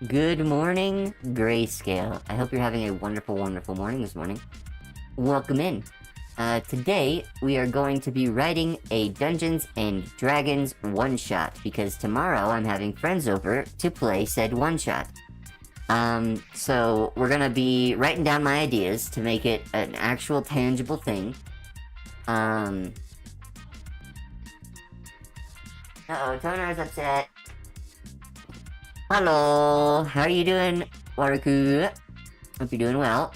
Good morning, Grayscale. I hope you're having a wonderful, wonderful morning this morning. Welcome in. Today, we are going to be writing a Dungeons and Dragons one-shot, because tomorrow I'm having friends over to play said one-shot. So we're gonna be writing down my ideas to make it an actual tangible thing. Uh-oh, Tonar's upset. Hello, how are you doing, Waraku? Hope you're doing well.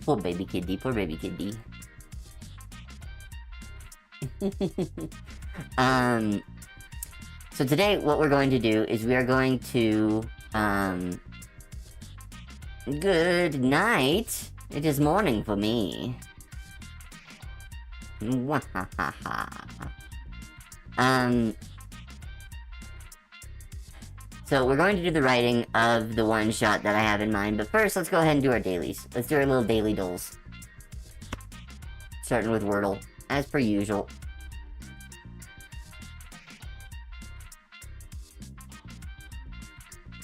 Poor baby kitty, poor baby kitty. So today what we're going to do is we are going to, good night. It is morning for me. So we're going to do the writing of the one shot that I have in mind, but first let's go ahead and do our dailies. Let's do our little daily doles. Starting with Wordle, as per usual.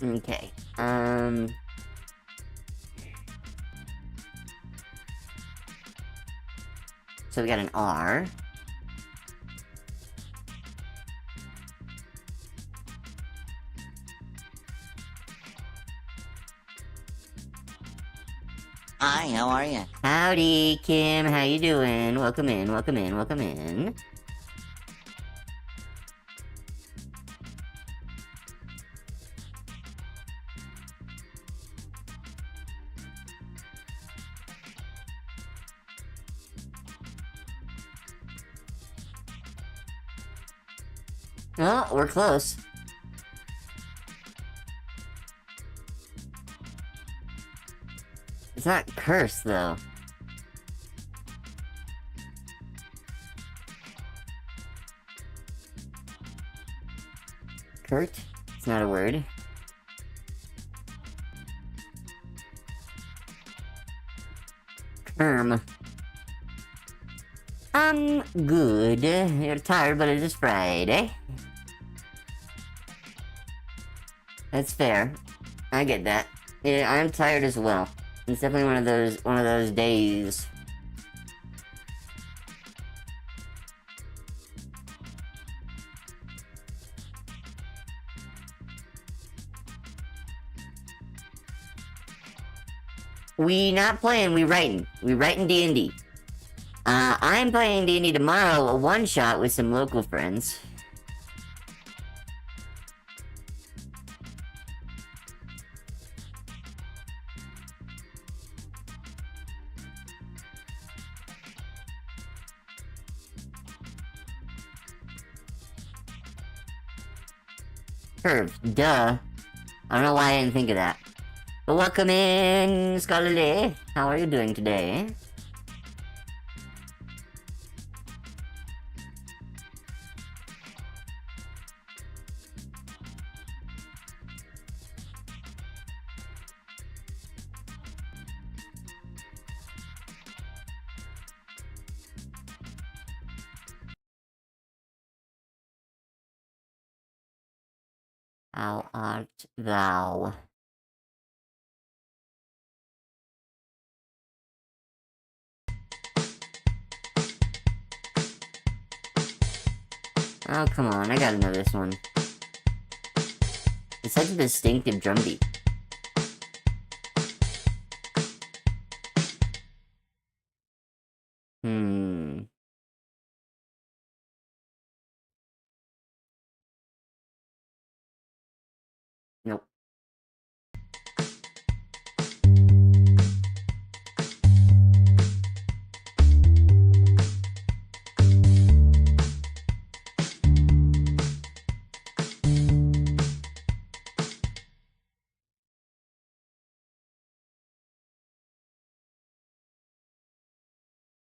Okay, so we got an R. Hi, how are you? Howdy, Kim. How you doing? Welcome in, welcome in, welcome in. Oh, we're close. It's not cursed, though. Kurt? It's not a word. Kerm. I'm good. You're tired, but it is Friday. That's fair. I get that. Yeah, I'm tired as well. It's definitely one of those days. We not playing, we writing. We writing D&D. I'm playing D&D tomorrow, a one-shot with some local friends. Curve, duh. I don't know why I didn't think of that. But welcome in, Scholarly. How are you doing today? How art thou? Oh, come on, I gotta know this one. It's such a distinctive drum beat. Hmm. Nope.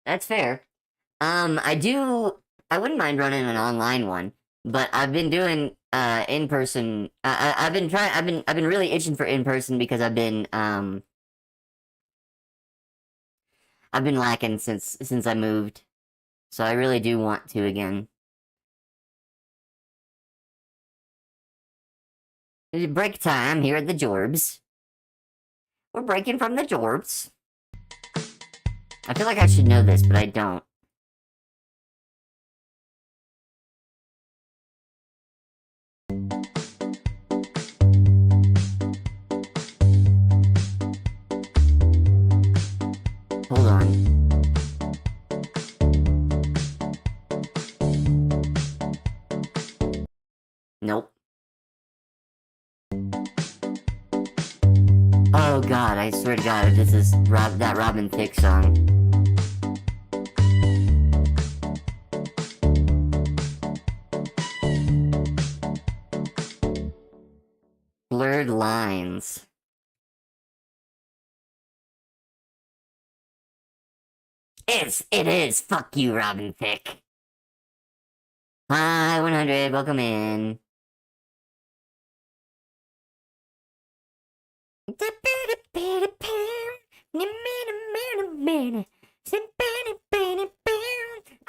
That's fair. I wouldn't mind running an online one, but I've been doing, in person, I've been really itching for in person because I've been lacking since I moved. So I really do want to again. Break time here at the Jorbs. We're breaking from the Jorbs. I feel like I should know this, but I don't. Hold on. Nope. Oh god, I swear to god, this is that Robin Thicke song. Blurred lines. It is. Fuck you, Robin Thicke. Hi, 100, welcome in.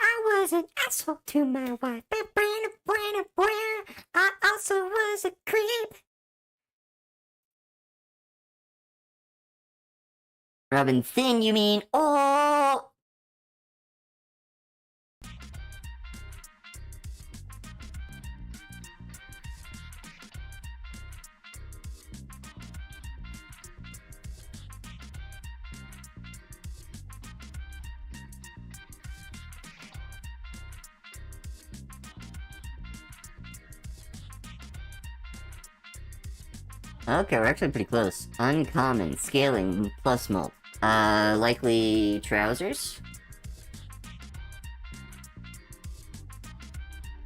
I was an asshole to my wife. I also was a creep. Robin Thin, you mean? Oh! Okay, we're actually pretty close. Uncommon, scaling, plus mult. Likely trousers?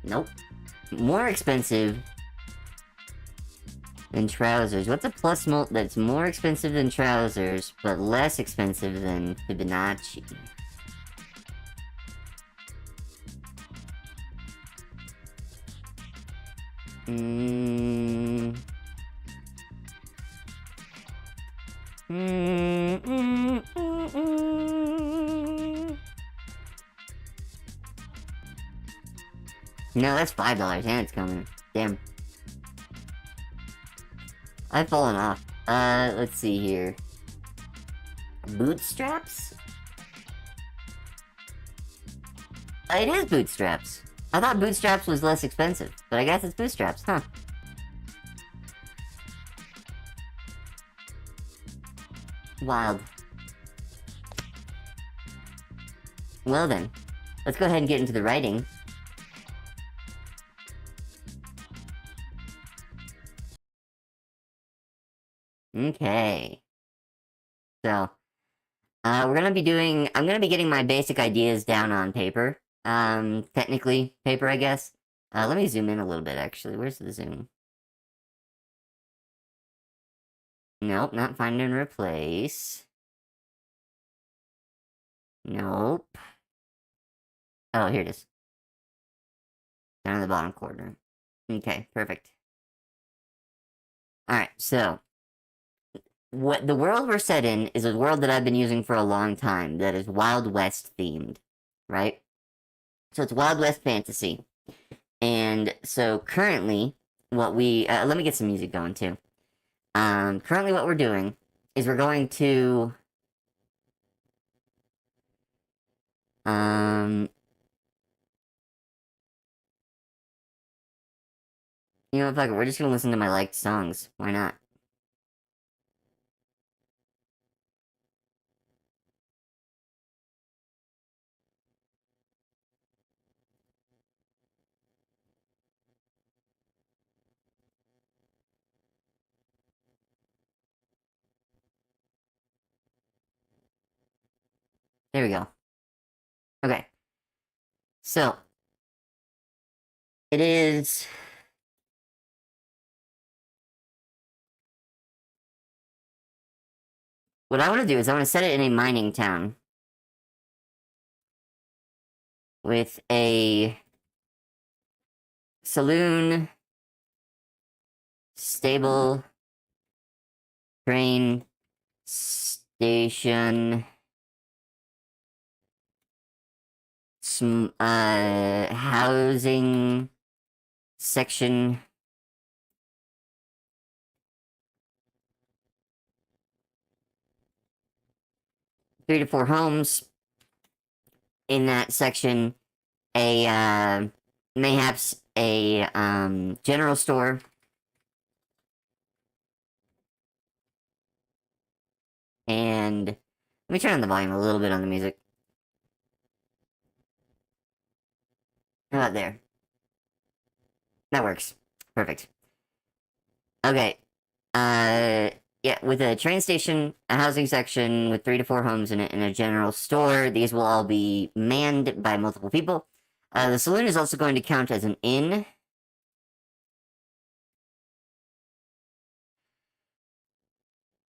Nope. More expensive than trousers. What's a plus mult that's more expensive than trousers, but less expensive than Fibonacci? Hmm. No, that's $5 and it's coming. Damn. I've fallen off. Let's see here. Bootstraps? It is bootstraps. I thought bootstraps was less expensive, but I guess it's bootstraps, huh? Wild. Well then, let's go ahead and get into the writing. Okay. So, we're gonna be doing, I'm gonna be getting my basic ideas down on paper. Technically, paper, I guess. Let me zoom in a little bit, actually. Where's the zoom? Nope, not find and replace. Nope. Oh, here it is. Down in the bottom corner. Okay, perfect. Alright, so, what the world we're set in is a world that I've been using for a long time that is Wild West themed, right? So it's Wild West fantasy. And so currently, what we let me get some music going too. Currently what we're doing is we're going to you know, fuck it, we're just gonna listen to my liked songs. Why not? There we go. Okay. So it is what I want to do is I want to set it in a mining town with a saloon, stable, train station, some housing section, 3 to 4 homes. In that section, mayhaps a general store. And let me turn on the volume a little bit on the music. How about there? That works. Perfect. Okay. Yeah, with a train station, a housing section with 3 to 4 homes in it, and a general store, these will all be manned by multiple people. The saloon is also going to count as an inn.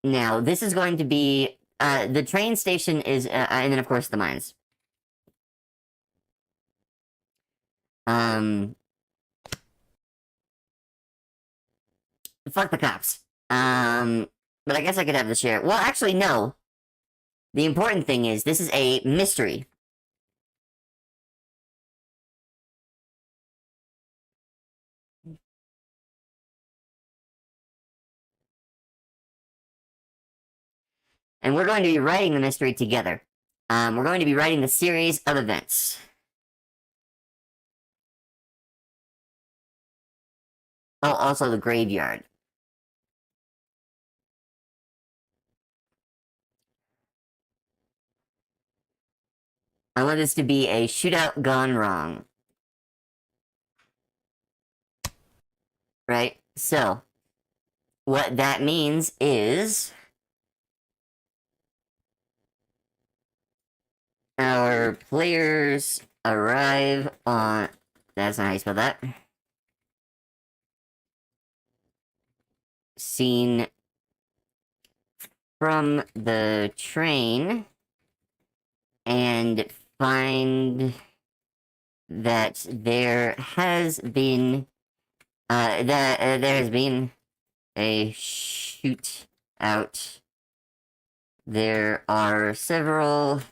Now, this is going to be, the train station is, and then of course the mines. Um, fuck the cops. But I guess I could have the sheriff. Well, actually, no. The important thing is, this is a mystery. And we're going to be writing the mystery together. We're going to be writing the series of events. Oh, also the graveyard. I want this to be a shootout gone wrong. Right? So, what that means is our players arrive on... That's not how you spell that. Scene from the train and find that there has been there has been a shootout. There are several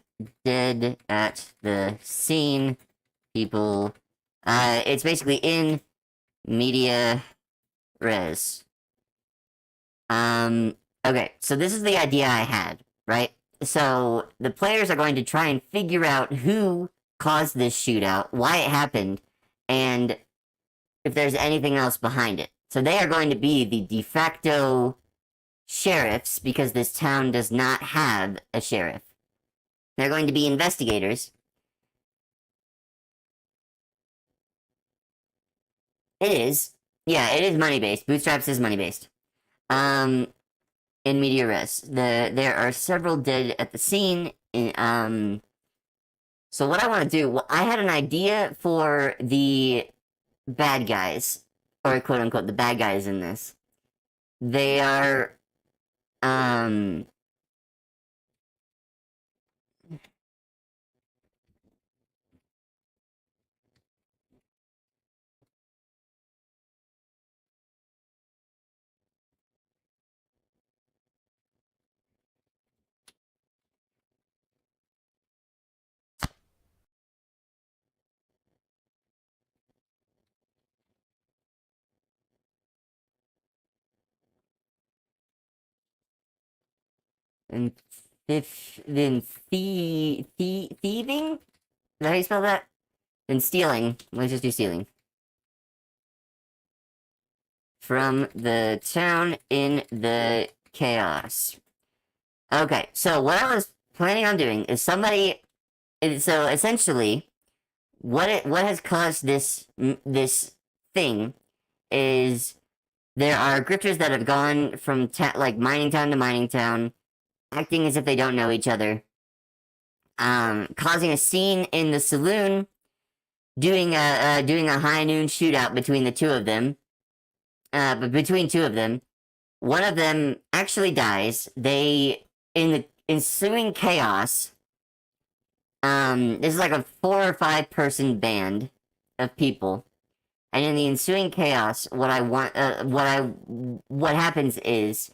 dead at the scene. People, it's basically in media res. Okay, so this is the idea I had, right? So the players are going to try and figure out who caused this shootout, why it happened, and if there's anything else behind it. So they are going to be the de facto sheriffs because this town does not have a sheriff. They're going to be investigators. It is. Yeah, it is money-based. Bootstraps is money-based. In media res. There are several dead at the scene. So what I want to do, well, I had an idea for the bad guys, or quote-unquote, the bad guys in this. They are, and then thieving? Is that how you spell that? Then stealing. Let's just do stealing. From the town in the chaos. Okay, so what I was planning on doing is so essentially, what has caused this thing is there are grifters that have gone from like mining town to mining town, acting as if they don't know each other, causing a scene in the saloon, doing a high noon shootout between the two of them. But between two of them, one of them actually dies. They, in the ensuing chaos, this is like a 4 or 5 person band of people. And in the ensuing chaos, what happens is,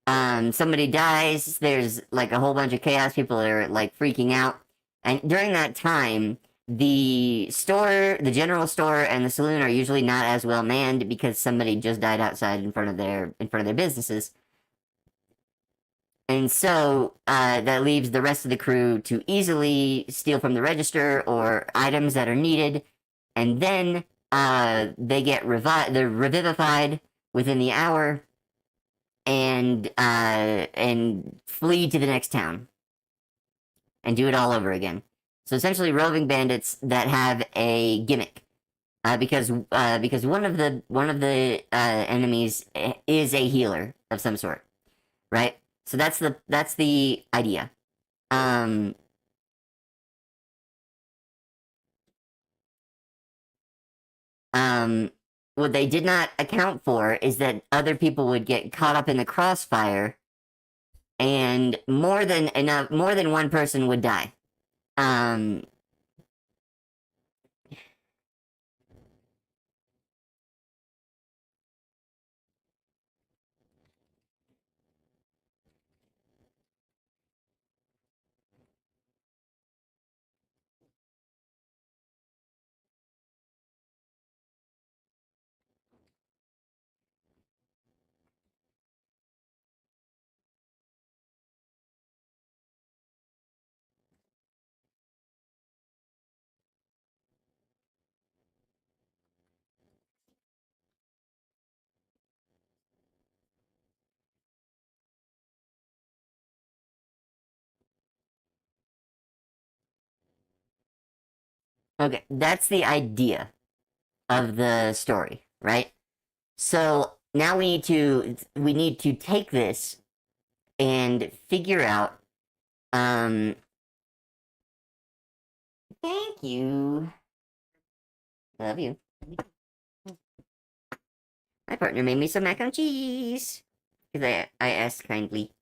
somebody dies, there's like a whole bunch of chaos, people are like freaking out. And during that time, the store, the general store and the saloon are usually not as well manned because somebody just died outside in front of their businesses. And so that leaves the rest of the crew to easily steal from the register or items that are needed, and then they get they're revivified within the hour, and flee to the next town and do it all over again. So essentially, roving bandits that have a gimmick, because one of the enemies is a healer of some sort, right? So that's the idea. Um, um, what they did not account for is that other people would get caught up in the crossfire, and more than one person would die. Um, okay, that's the idea of the story, right? So now we need to take this and figure out. Um, thank you. Love you. My partner made me some mac and cheese. Because I asked kindly.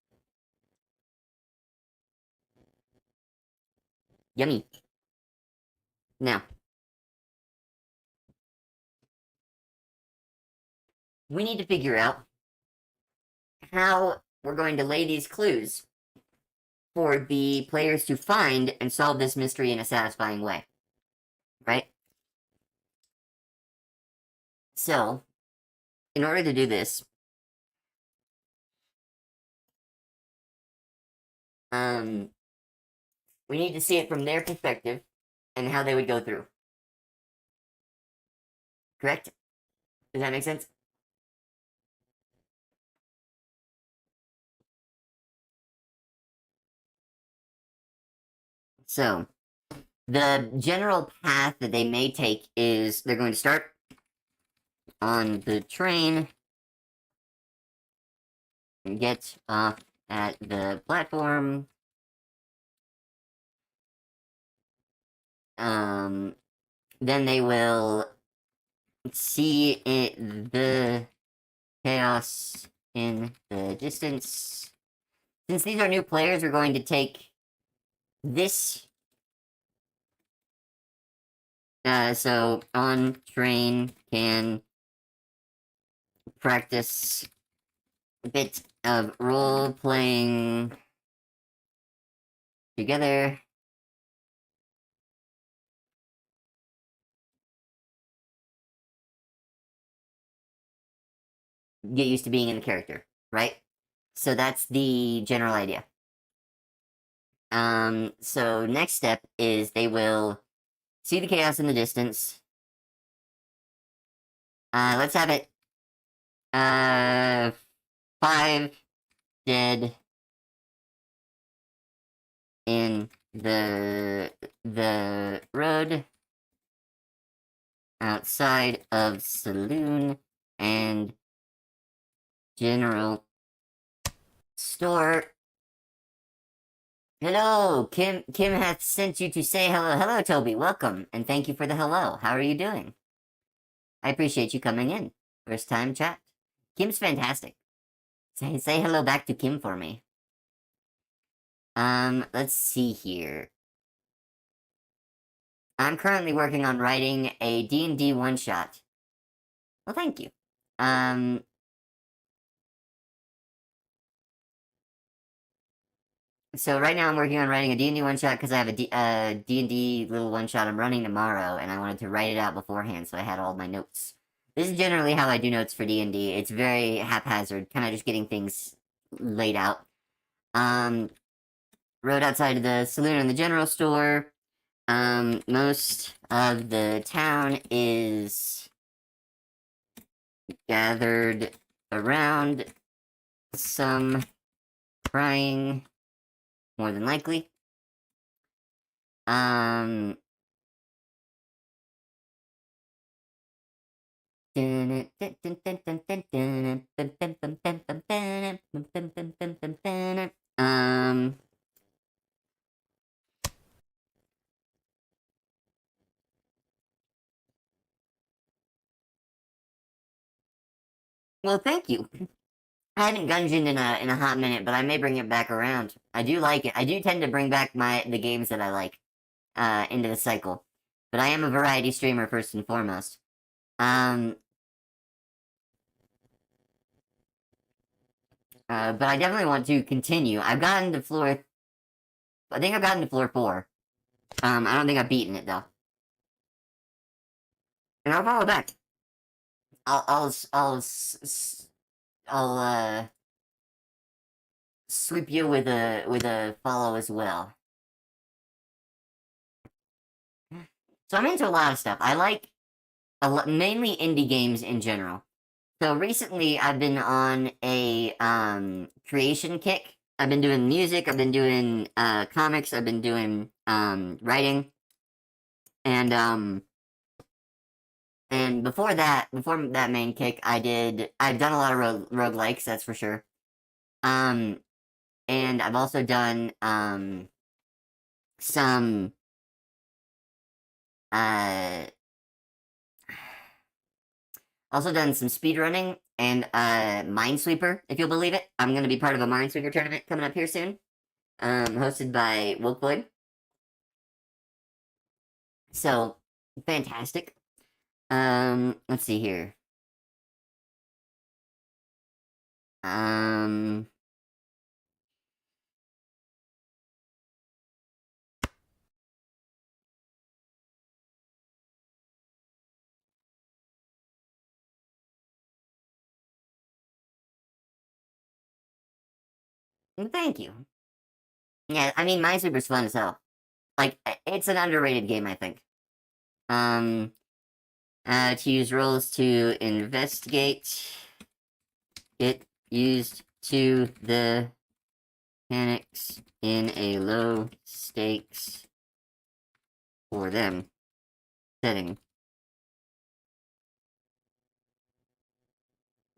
Yummy. Now, we need to figure out how we're going to lay these clues for the players to find and solve this mystery in a satisfying way. Right? So, in order to do this, um, we need to see it from their perspective and how they would go through. Correct? Does that make sense? So, the general path that they may take is they're going to start on the train and get off at the platform. Um, then they will see the chaos in the distance. Since these are new players, we're going to take this. So on train can practice a bit of role playing together. Get used to being in the character, right? So that's the general idea. So next step is they will see the chaos in the distance. Let's have it. Uh, 5 dead in the road outside of saloon and general store. Hello, Kim hath sent you to say hello. Hello, Toby. Welcome, and thank you for the hello. How are you doing? I appreciate you coming in. First time chat. Kim's fantastic. Say hello back to Kim for me. Let's see here. I'm currently working on writing a D&D one-shot. Well, thank you. So right now I'm working on writing a D&D one-shot because I have a D&D little one-shot I'm running tomorrow, and I wanted to write it out beforehand, so I had all my notes. This is generally how I do notes for D&D. It's very haphazard, kind of just getting things laid out. Um, rode outside of the saloon and the general store. Most of the town is gathered around, some crying, more than likely. Um, um, well, thank you. I haven't dungeoned in a hot minute, but I may bring it back around. I do like it. I do tend to bring back the games that I like into the cycle. But I am a variety streamer first and foremost. Um, but I definitely want to continue. I've gotten to floor. I think I've gotten to floor 4. I don't think I've beaten it though. And I'll follow back. I'll sweep you with a follow as well. So I'm into a lot of stuff. I like mainly indie games in general. So recently I've been on a creation kick. I've been doing music, I've been doing comics, I've been doing writing. And before that main kick, I've done a lot of roguelikes, that's for sure. Um and I've also done some uh also done some speedrunning and Minesweeper, if you'll believe it. I'm gonna be part of a Minesweeper tournament coming up here soon. Hosted by Wilkboyd. So fantastic. Let's see here. Um, thank you. Yeah, I mean, Minesweeper's fun as hell. Like, it's an underrated game, I think. Um, to use roles to investigate, get used to the mechanics in a low stakes for them setting.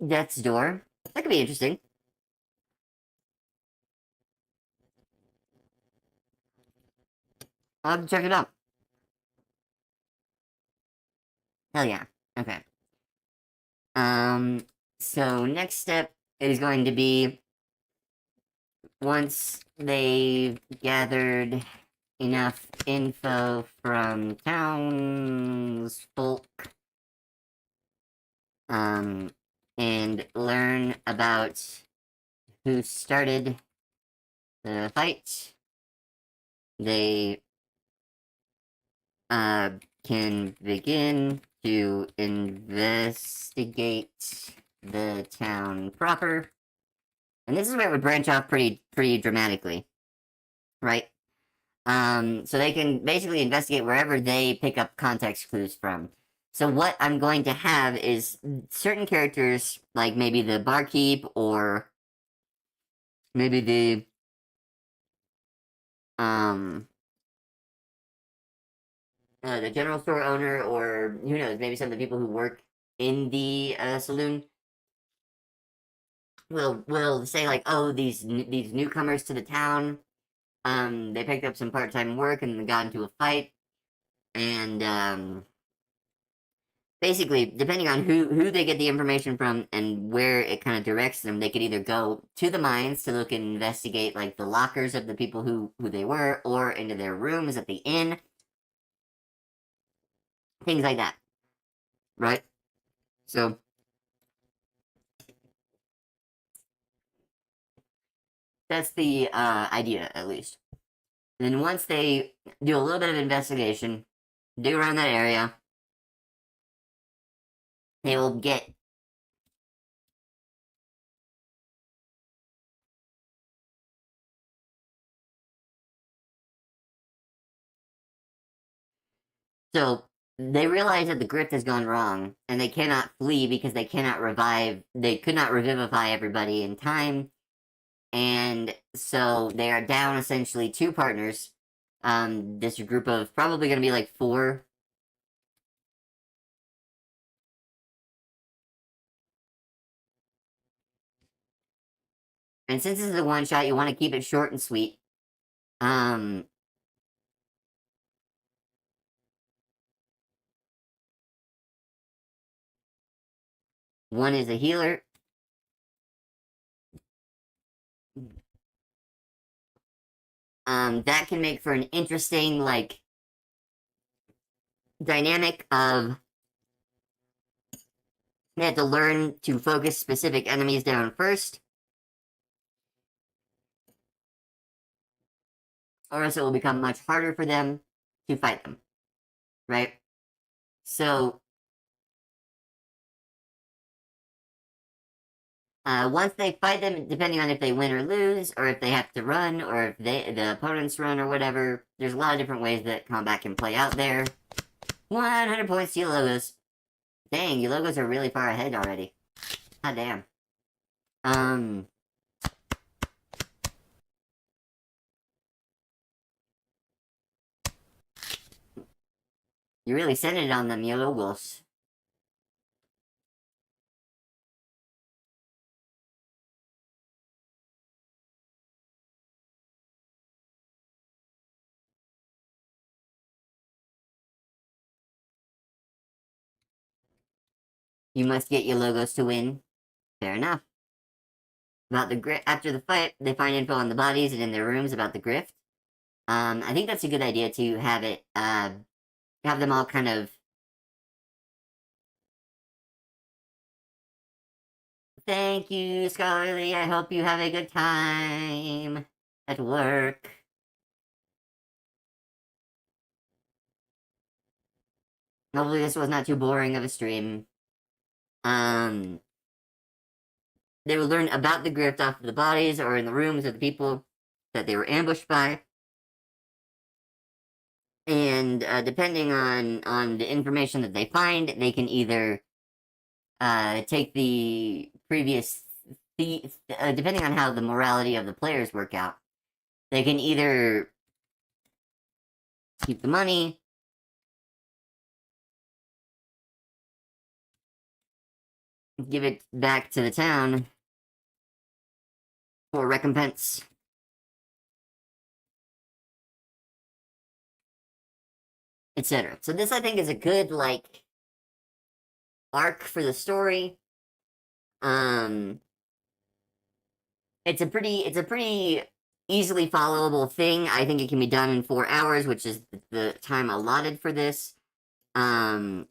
Death's Door. That could be interesting. I'll have to check it out. Hell yeah. Okay. Um, so next step is going to be once they've gathered enough info from townsfolk, and learn about who started the fight, they can begin to investigate the town proper. And this is where it would branch off pretty dramatically, right? So they can basically investigate wherever they pick up context clues from. So what I'm going to have is certain characters, like maybe the barkeep or maybe um the general store owner, or who knows, maybe some of the people who work in the saloon will say like, oh, these newcomers to the town, they picked up some part-time work and got into a fight, and basically, depending on who they get the information from and where it kind of directs them, they could either go to the mines to look and investigate like the lockers of the people who they were, or into their rooms at the inn, things like that, right? So that's the idea, at least. And then once they do a little bit of investigation, dig around that area, they will get So they realize that the grift has gone wrong, and they cannot flee because they cannot revive. They could not revivify everybody in time, and so they are down essentially two partners. This group of probably going to be like four. And since this is a one shot, you want to keep it short and sweet. Um, One is a healer. That can make for an interesting like dynamic of they have to learn to focus specific enemies down first, or else it will become much harder for them to fight them. Right? So once they fight them, depending on if they win or lose, or if they have to run, or if the opponents run, or whatever, there's a lot of different ways that combat can play out there. 100 points to your logos. Dang, your logos are really far ahead already. God damn. You really sent it on them, your logos. You must get your logos to win. Fair enough. About the grift, after the fight, they find info on the bodies and in their rooms about the grift. I think that's a good idea to have it, have them all kind of. Thank you, Scholarly. I hope you have a good time at work. Hopefully, this was not too boring of a stream. Um, they will learn about the grift off of the bodies or in the rooms of the people that they were ambushed by. And depending on the information that they find, they can either take the previous depending on how the morality of the players work out, they can either keep the money, give it back to the town for recompense, etc. So this I think is a good like arc for the story. Um, it's a pretty easily followable thing. I think it can be done in 4 hours, which is the time allotted for this. And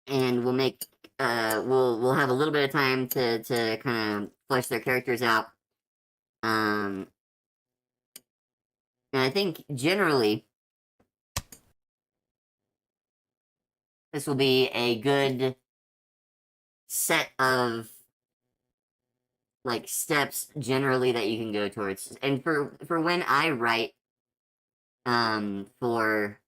we'll make we'll have a little bit of time to kind of flesh their characters out. And I think generally this will be a good set of like steps generally that you can go towards. And for when I write for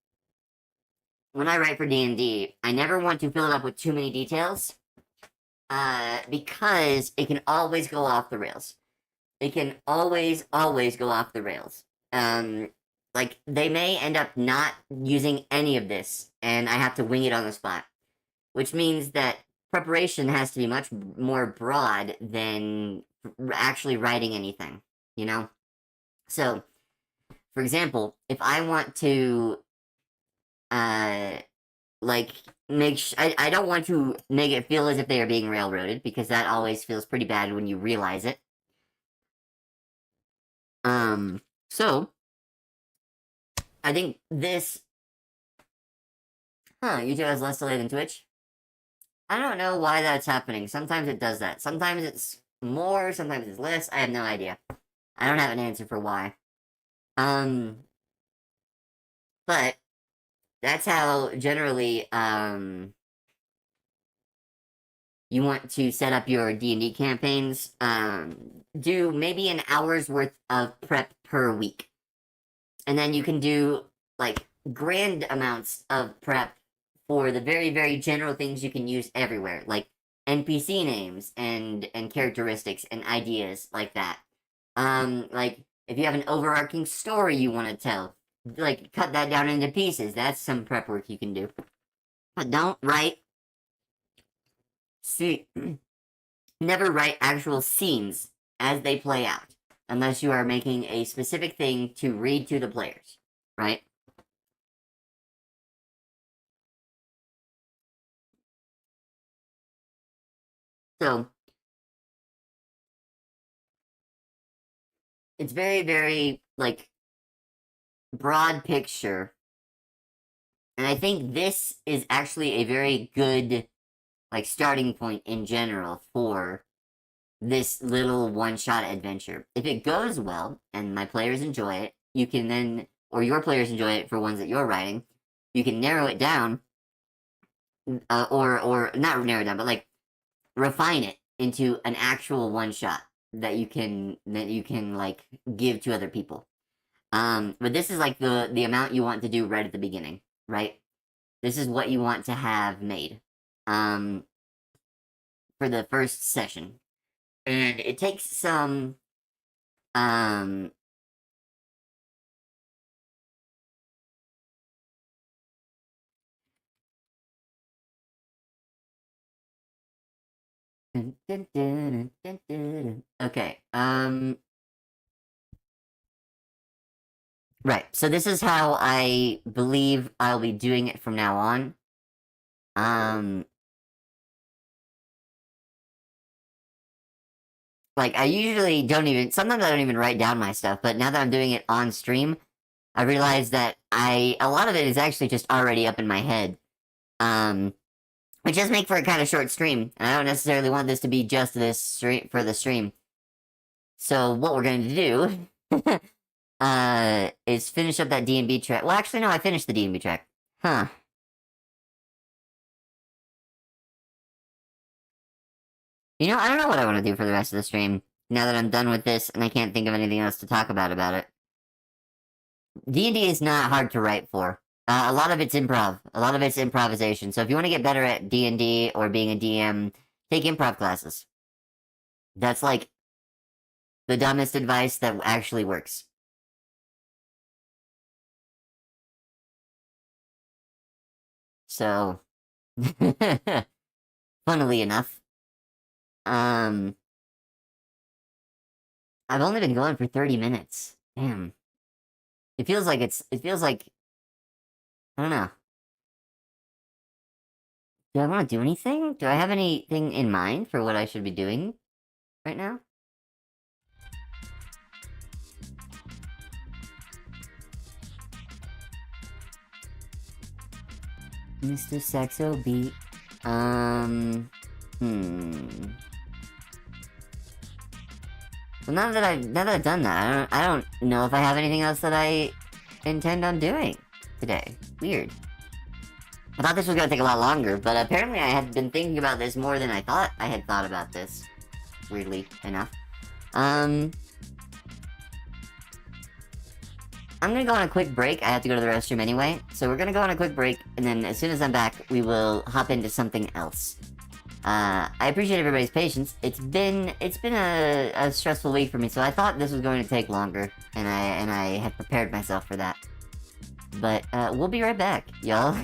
when I write for D&D, I never want to fill it up with too many details. Because it can always go off the rails. It can always go off the rails. Like they may end up not using any of this, and I have to wing it on the spot, which means that preparation has to be much more broad than actually writing anything. You know. So, for example, if I want to, uh, like I don't want to make it feel as if they are being railroaded because that always feels pretty bad when you realize it. So I think this YouTube has less delay than Twitch. I don't know why that's happening. Sometimes it does that. Sometimes it's more, sometimes it's less. I have no idea. I don't have an answer for why. But that's how generally you want to set up your D&D campaigns. Do maybe an hour's worth of prep per week. And then you can do like grand amounts of prep for the very, very general things you can use everywhere, like NPC names and characteristics and ideas like that. Like if you have an overarching story you want to tell, like cut that down into pieces. That's some prep work you can do. But don't write. See, never write actual scenes as they play out, unless you are making a specific thing to read to the players, right? So it's very, very like broad picture. And I think this is actually a very good like starting point in general for this little one-shot adventure. If it goes well and my players enjoy it, you can then or your players enjoy it for ones that you're writing, you can narrow it down or not narrow it down, but like refine it into an actual one shot that you can like give to other people. But this is like the amount you want to do right at the beginning, right? This is what you want to have made, um, for the first session, and it takes some, um. Okay. Right. So this is how I believe I'll be doing it from now on. Um, like I usually don't even sometimes I don't even write down my stuff, but now that I'm doing it on stream, I realize that a lot of it is actually just already up in my head. Um, which does make for a kind of short stream, and I don't necessarily want this to be just this stream for the stream. So what we're going to do is finish up that D&B track. Well, actually no, I finished the D&B track. Huh. You know, I don't know what I want to do for the rest of the stream now that I'm done with this and I can't think of anything else to talk about it. D&D is not hard to write for. A lot of it's improv. A lot of it's improvisation. So if you want to get better at D&D or being a DM, take improv classes. That's like the dumbest advice that actually works. So, funnily enough, um, I've only been going for 30 minutes. Damn. It feels like, I don't know. Do I want to do anything? Do I have anything in mind for what I should be doing right now? Mr. Saxo beat. Hmm. Well, now that I've done that, I don't know if I have anything else that I intend on doing today. Weird. I thought this was gonna take a lot longer, but apparently I had been thinking about this more than I thought I had thought about this. Weirdly enough. I'm gonna go on a quick break. I have to go to the restroom anyway, so we're gonna go on a quick break, and then as soon as I'm back, we will hop into something else. I appreciate everybody's patience. It's been a stressful week for me, so I thought this was going to take longer, and I had prepared myself for that. But we'll be right back, y'all.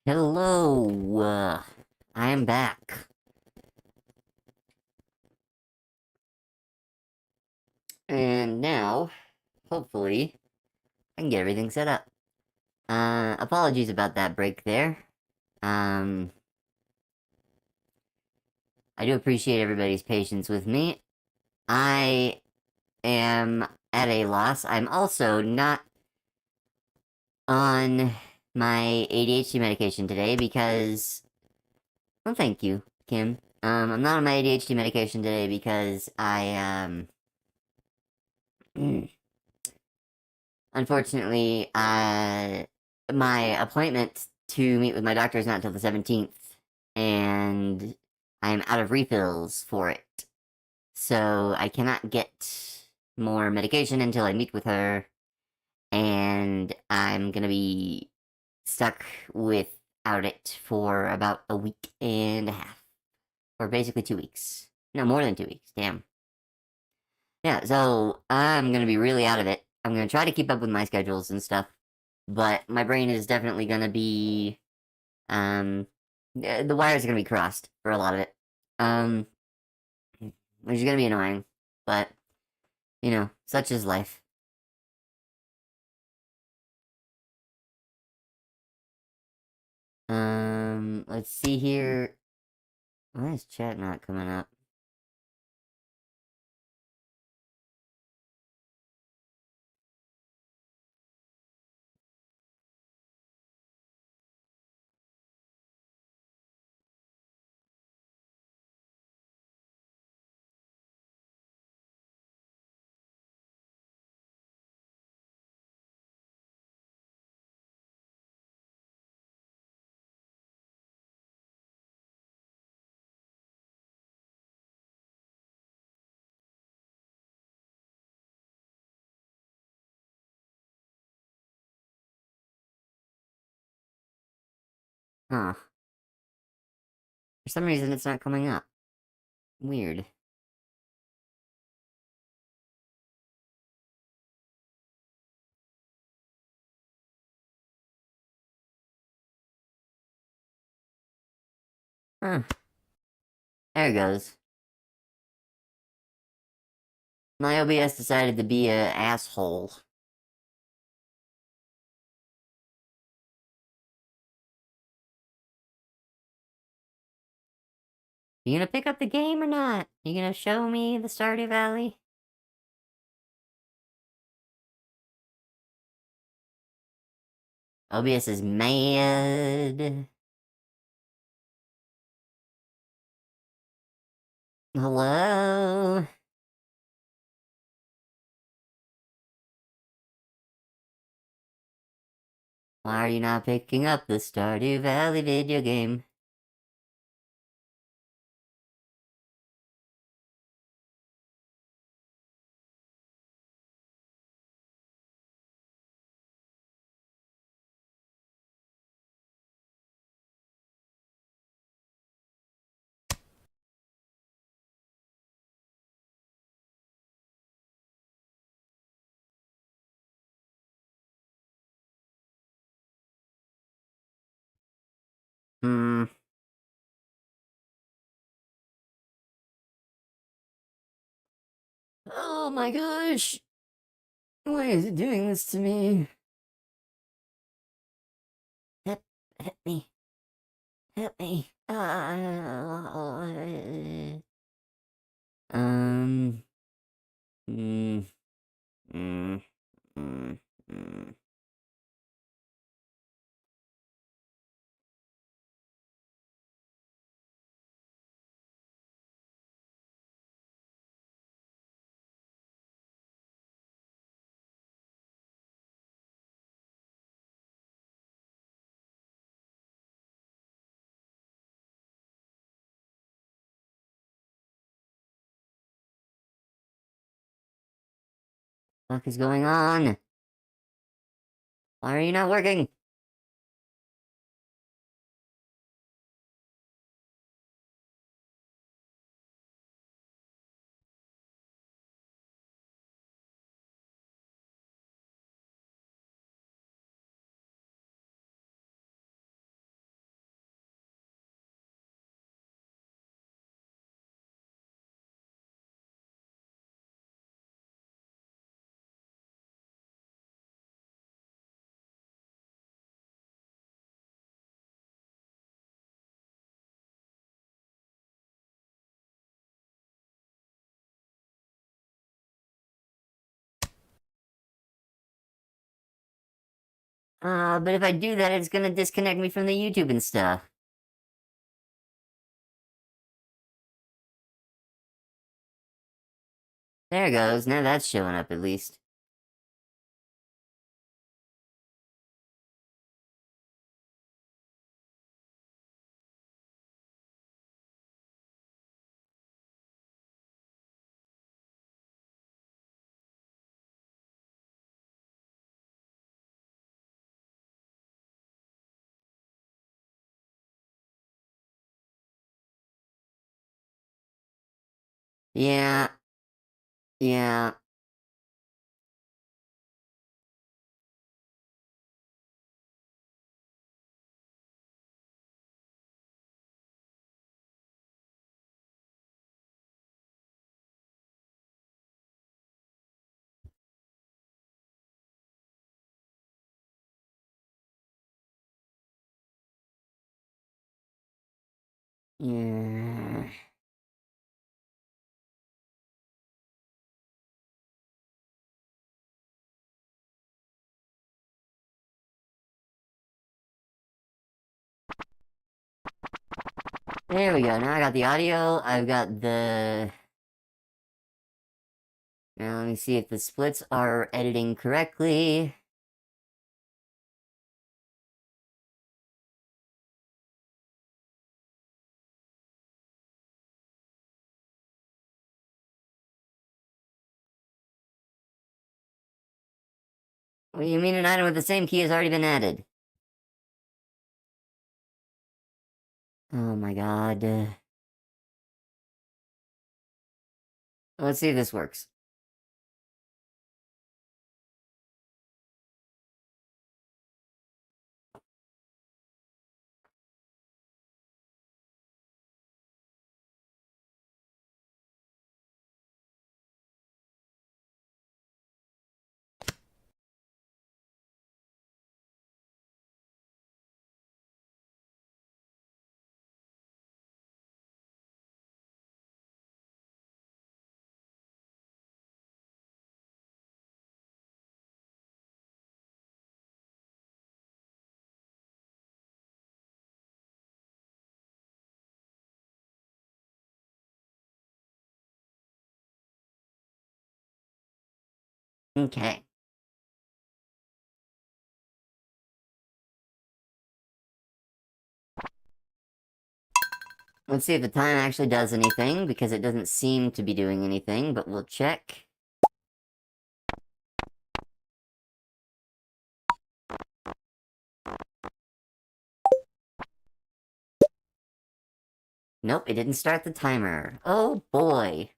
Hello, I am back. And now, hopefully, I can get everything set up. Apologies about that break there. I do appreciate everybody's patience with me. I am at a loss. I'm also not on my ADHD medication today because... Well, thank you, Kim. I'm not on my ADHD medication today because unfortunately, my appointment to meet with my doctor is not until the 17th, and I'm out of refills for it. So I cannot get more medication until I meet with her, and I'm gonna be stuck without it for about a week and a half. Or basically 2 weeks. No, more than 2 weeks, damn. Yeah, so I'm gonna be really out of it. I'm gonna try to keep up with my schedules and stuff, but my brain is definitely gonna be, the wires are gonna be crossed for a lot of it. Um, which is gonna be annoying, but, such is life. Let's see here. Why is chat not coming up? Huh. For some reason, it's not coming up. Weird. Huh. There it goes. My OBS decided to be a asshole. You gonna pick up the game or not? You gonna show me the Stardew Valley? OBS is mad. Hello? Why are you not picking up the Stardew Valley video game? Hmm. Oh my gosh! Why is it doing this to me? Help, help me. Help me. Um. Mm, mm, mm, mm. What is going on? Why are you not working? But if I do that, it's gonna disconnect me from the YouTube and stuff. There it goes, now that's showing up at least. Yeah, yeah. Yeah. There we go, now I got the audio, I've got the... Now let me see if the splits are editing correctly. What do you mean an item with the same key has already been added? Oh my god. Let's see if this works. Okay. Let's see if the time actually does anything, because it doesn't seem to be doing anything, but we'll check. Nope, it didn't start the timer. Oh boy.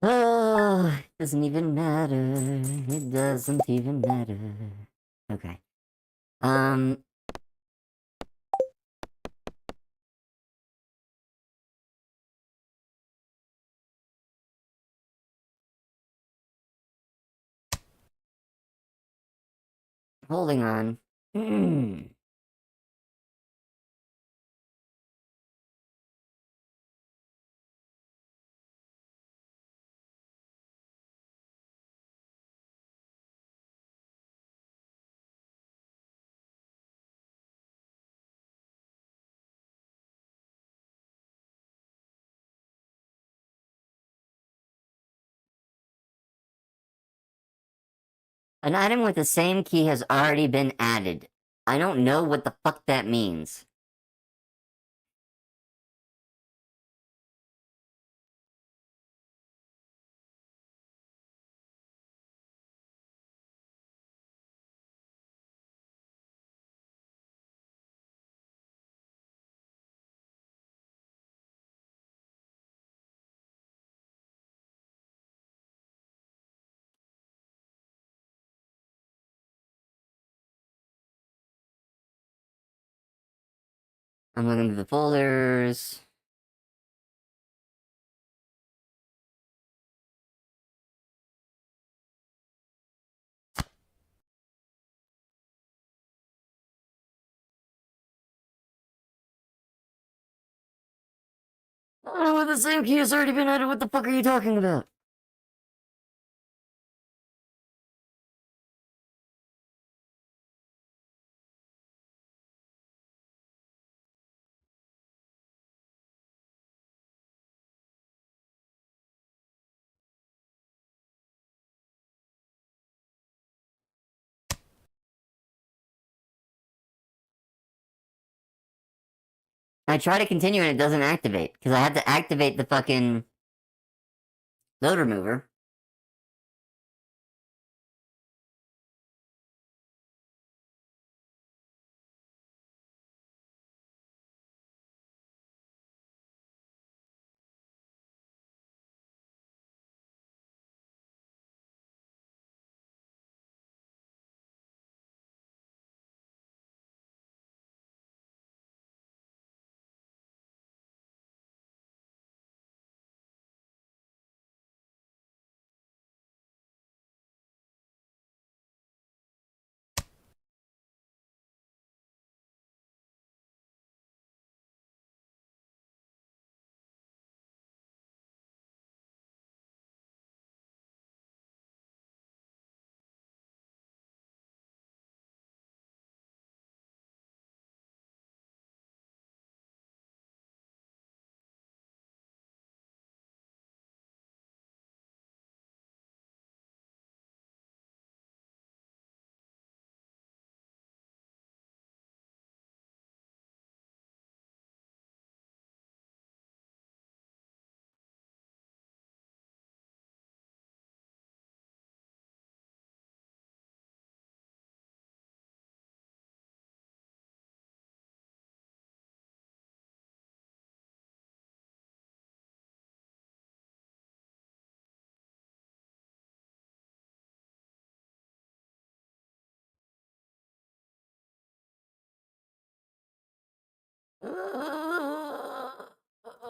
Oh, it doesn't even matter. It doesn't even matter. Okay. Um, holding on. An item with the same key has already been added. I don't know what the fuck that means. I'm looking through the folders. Oh, with the same key has already been added. What the fuck are you talking about? I try to continue and it doesn't activate, because I have to activate the fucking load remover.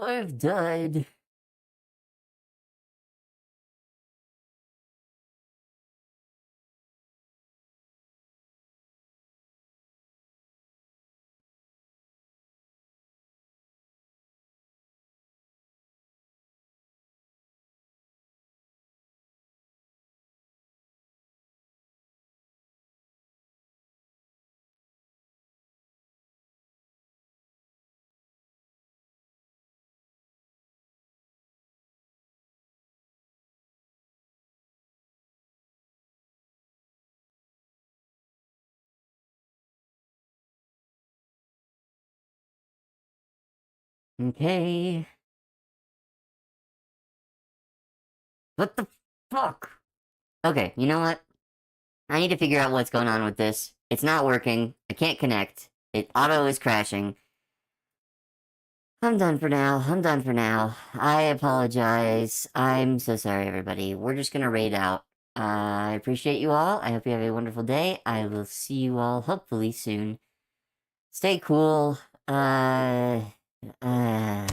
I've died. Okay. What the fuck? Okay, you know what? I need to figure out what's going on with this. It's not working. I can't connect. Auto is crashing. I'm done for now. I'm done for now. I apologize. I'm so sorry, everybody. We're just gonna raid out. I appreciate you all. I hope you have a wonderful day. I will see you all hopefully soon. Stay cool. Uh. Ah.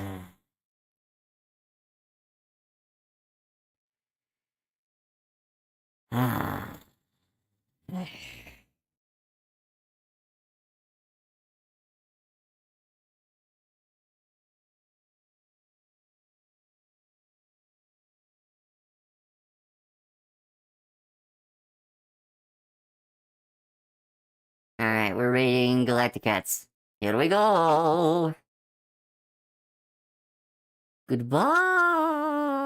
Alright, we're raiding Galacticats. Here we go! Goodbye!